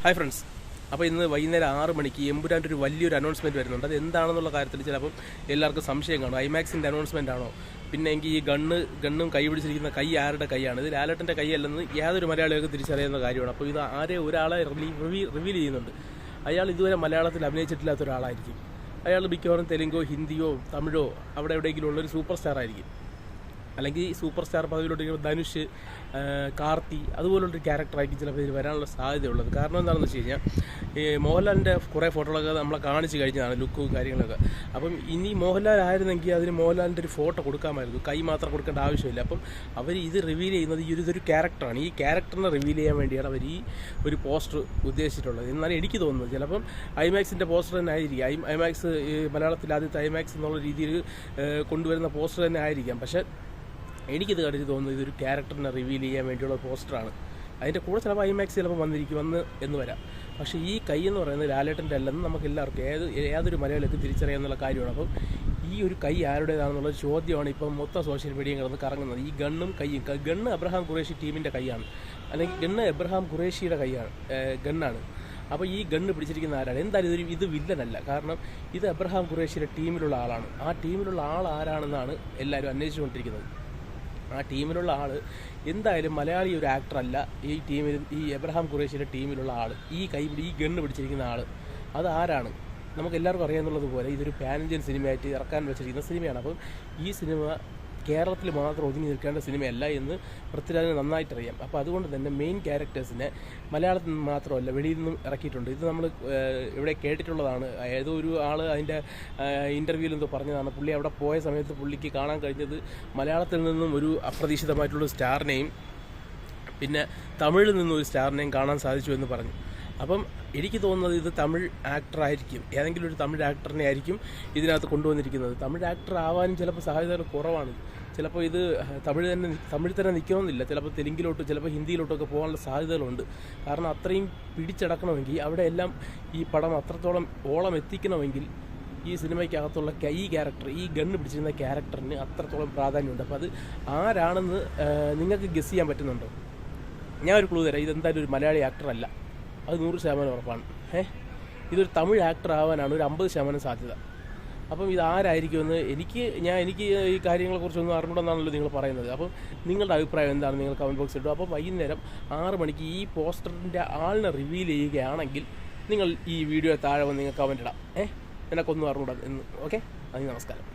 Hi friends, അപ്പോൾ ഇന്ന് വൈകുന്നേരം 6 മണിക്ക് എമ്പുരാൻ്റെ ഒരു വലിയൊരു അനൗൺസ്മെൻറ്റ് വരുന്നുണ്ട്. അത് എന്താണെന്നുള്ള കാര്യത്തിൽ ചിലപ്പം എല്ലാവർക്കും സംശയം കാണും. ഐമാക്സിൻ്റെ അനൗൺസ്മെൻ്റ് ആണോ, പിന്നെ എങ്കിൽ ഈ ഗണ്ണും കൈ പിടിച്ചിരിക്കുന്ന കൈ ആരുടെ കൈയാണ്, ഇത് ലാലേട്ടൻ്റെ കൈയല്ലെന്ന് യാതൊരു മലയാളികൾക്ക് തിരിച്ചറിയുന്ന കാര്യമാണ്. അപ്പോൾ ഇത് ഒരാളെ റിവീൽ ചെയ്യുന്നുണ്ട്. അയാൾ ഇതുവരെ മലയാളത്തിൽ അഭിനയിച്ചിട്ടില്ലാത്ത ഒരാളായിരിക്കും. അയാൾ മിക്കവാറും തെലുങ്കോ ഹിന്ദിയോ തമിഴോ അവിടെ എവിടെയെങ്കിലും ഉള്ളൊരു സൂപ്പർ സ്റ്റാർ ആയിരിക്കും. അല്ലെങ്കിൽ സൂപ്പർ സ്റ്റാർ പദവിയിലോട്ട് ധനുഷ്, കാർത്തി അതുപോലുള്ളൊരു ക്യാരക്ടറായിരിക്കും ചിലപ്പോൾ ഇതിൽ വരാനുള്ള സാധ്യതയുള്ളത്. കാരണം എന്താണെന്ന് വെച്ച് കഴിഞ്ഞാൽ ഈ മോഹൻലാലിൻ്റെ കുറേ ഫോട്ടോകളൊക്കെ നമ്മളെ കാണിച്ച് കഴിഞ്ഞതാണ്, ലുക്കും കാര്യങ്ങളൊക്കെ. അപ്പം ഇനി മോഹൻലാൽ ആയിരുന്നെങ്കിൽ അതിന് മോഹൻലാലിൻ്റെ ഒരു ഫോട്ടോ കൊടുക്കാമായിരുന്നു, കൈ മാത്രം കൊടുക്കേണ്ട ആവശ്യമില്ല. അപ്പം അവർ ഇത് റിവീൽ ചെയ്യുന്നത് ഇതൊരു ക്യാരക്ടറാണ്. ഈ ക്യാരക്ടറിനെ റിവീൽ ചെയ്യാൻ വേണ്ടിയാണ് അവർ ഈ ഒരു പോസ്റ്റർ ഉദ്ദേശിച്ചിട്ടുള്ളത് എന്നാണ് എനിക്ക് തോന്നുന്നത്. ചിലപ്പം ഐമാക്സിൻ്റെ പോസ്റ്റർ തന്നെ ആയിരിക്കും, ഐമാക്സ് മലയാളത്തിൽ ആദ്യത്തെ ഐമാക്സ് എന്നുള്ള രീതിയിൽ കൊണ്ടുവരുന്ന പോസ്റ്റർ തന്നെ ആയിരിക്കാം. പക്ഷേ എനിക്കിത് കണ്ടിട്ട് തോന്നുന്നത് ഇതൊരു ക്യാരക്ടറിനെ റിവീൽ ചെയ്യാൻ വേണ്ടിയുള്ള പോസ്റ്ററാണ്. അതിൻ്റെ കൂടെ ചിലപ്പോൾ ഐമാക്സ് ചിലപ്പോൾ വന്നിരിക്കുമെന്ന് എന്ന് വരാം. പക്ഷേ ഈ കൈ എന്ന് പറയുന്നത് ലാലേട്ടൻ്റെ അല്ലെന്ന് നമുക്ക് എല്ലാവർക്കും ഏതൊരു മലയാളിക്ക് തിരിച്ചറിയാമെന്നുള്ള കാര്യമാണ്. അപ്പം ഈ ഒരു കൈ ആരുടേതാണെന്നുള്ള ചോദ്യമാണ് ഇപ്പം മൊത്തം സോഷ്യൽ മീഡിയയിൽ കിടന്ന് കറങ്ങുന്നത്. ഈ ഗണ്ണും കൈയും, ഗണ്ണ് എബ്രഹാം ഖുറേഷി ടീമിൻ്റെ കൈയാണ്, അല്ലെങ്കിൽ ഗണ്ണ് എബ്രഹാം ഖുറേഷിയുടെ കൈയാണ്, ഗണ്ണാണ്. അപ്പോൾ ഈ ഗണ്ണ് പിടിച്ചിരിക്കുന്ന ആരാണ്? എന്തായാലും ഇത് വില്ലനല്ല. കാരണം ഇത് എബ്രഹാം ഖുറേഷിയുടെ ടീമിലുള്ള ആളാണ്. ആ ടീമിലുള്ള ആൾ ആരാണെന്നാണ് എല്ലാവരും അന്വേഷിച്ചുകൊണ്ടിരിക്കുന്നത്. ആ ടീമിലുള്ള ആൾ എന്തായാലും മലയാളി ഒരു ആക്ടറല്ല. ഈ എബ്രഹാം ഖുറേഷിയുടെ ടീമിലുള്ള ആൾ, ഈ ഗണ്ണ് പിടിച്ചിരിക്കുന്ന ആൾ അത് ആരാണ് നമുക്ക് എല്ലാവർക്കും അറിയാമെന്നുള്ളതുപോലെ ഇതൊരു പാൻ ഇന്ത്യൻ സിനിമയായിട്ട് ഇറക്കാൻ വെച്ചിരിക്കുന്ന സിനിമയാണ്. അപ്പം ഈ സിനിമ കേരളത്തിൽ മാത്രം ഒതുങ്ങി നിൽക്കേണ്ട സിനിമയല്ല എന്ന് പൃഥ്വിരാജിന് നന്നായിട്ടറിയാം. അപ്പോൾ അതുകൊണ്ട് തന്നെ മെയിൻ ക്യാരക്ടേഴ്സിനെ മലയാളത്തിൽ നിന്ന് മാത്രമല്ല വെളിയിൽ നിന്നും ഇറക്കിയിട്ടുണ്ട്. ഇത് നമ്മൾ ഇവിടെ കേട്ടിട്ടുള്ളതാണ്. ഏതോ ഒരു ആൾ അതിൻ്റെ ഇൻ്റർവ്യൂവിൽ എന്തോ പറഞ്ഞതാണ്, പുള്ളി അവിടെ പോയ സമയത്ത് പുള്ളിക്ക് കാണാൻ കഴിഞ്ഞത് മലയാളത്തിൽ നിന്നും ഒരു അപ്രതീക്ഷിതമായിട്ടുള്ള സ്റ്റാറിനെയും പിന്നെ തമിഴിൽ നിന്നും ഒരു സ്റ്റാറിനെയും കാണാൻ സാധിച്ചു എന്ന് പറഞ്ഞു. അപ്പം എനിക്ക് തോന്നുന്നത് ഇത് തമിഴ് ആക്ടറായിരിക്കും, ഏതെങ്കിലും ഒരു തമിഴ് ആക്ടറിനെ ആയിരിക്കും ഇതിനകത്ത് കൊണ്ടുവന്നിരിക്കുന്നത്. തമിഴ് ആക്ടർ ആവാനും ചിലപ്പോൾ സാധ്യതകൾ കുറവാണ്. ചിലപ്പോൾ ഇത് തമിഴ് തന്നെ നിൽക്കണമെന്നില്ല, ചിലപ്പോൾ തെലുങ്കിലോട്ട് ചിലപ്പോൾ ഹിന്ദിയിലോട്ടൊക്കെ പോകാനുള്ള സാധ്യതകളുണ്ട്. കാരണം അത്രയും പിടിച്ചടക്കണമെങ്കിൽ അവിടെ എല്ലാം ഈ പടം അത്രത്തോളം ഓളം എത്തിക്കണമെങ്കിൽ ഈ സിനിമയ്ക്കകത്തുള്ള ഈ ക്യാരക്ടർ, ഈ ഗണ്ണ് പിടിച്ചിരുന്ന ക്യാരക്ടറിന് അത്രത്തോളം പ്രാധാന്യമുണ്ട്. അപ്പോൾ അത് ആരാണെന്ന് നിങ്ങൾക്ക് ഗസ് ചെയ്യാൻ പറ്റുന്നുണ്ടോ? ഞാൻ ഒരു ക്ലൂ തരാം, ഇതെന്തായാലും ഒരു മലയാളി ആക്ടറല്ല, അത് 100% ഉറപ്പാണ്. ഇതൊരു തമിഴ് ആക്ടർ ആവാനാണ് ഒരു 50% സാധ്യത. അപ്പം ഇത് ആരായിരിക്കുമെന്ന് എനിക്ക് ഈ കാര്യങ്ങളെക്കുറിച്ചൊന്നും അറിഞ്ഞൂടെന്നാണല്ലോ നിങ്ങൾ പറയുന്നത്. അപ്പം നിങ്ങളുടെ അഭിപ്രായം എന്താണ്? നിങ്ങൾ കമൻറ്റ് ബോക്സിൽ ഇട്ടു. അപ്പോൾ വൈകുന്നേരം 6 മണിക്ക് ഈ പോസ്റ്ററിൻ്റെ ആളിനെ റിവീൽ ചെയ്യുകയാണെങ്കിൽ നിങ്ങൾ ഈ വീഡിയോ താഴെ വന്ന് നിങ്ങൾ കമൻറ്റ് ഇടാം. നിനക്കൊന്നും അറിഞ്ഞൂടാ എന്ന്. ഓക്കെ, നന്ദി, നമസ്കാരം.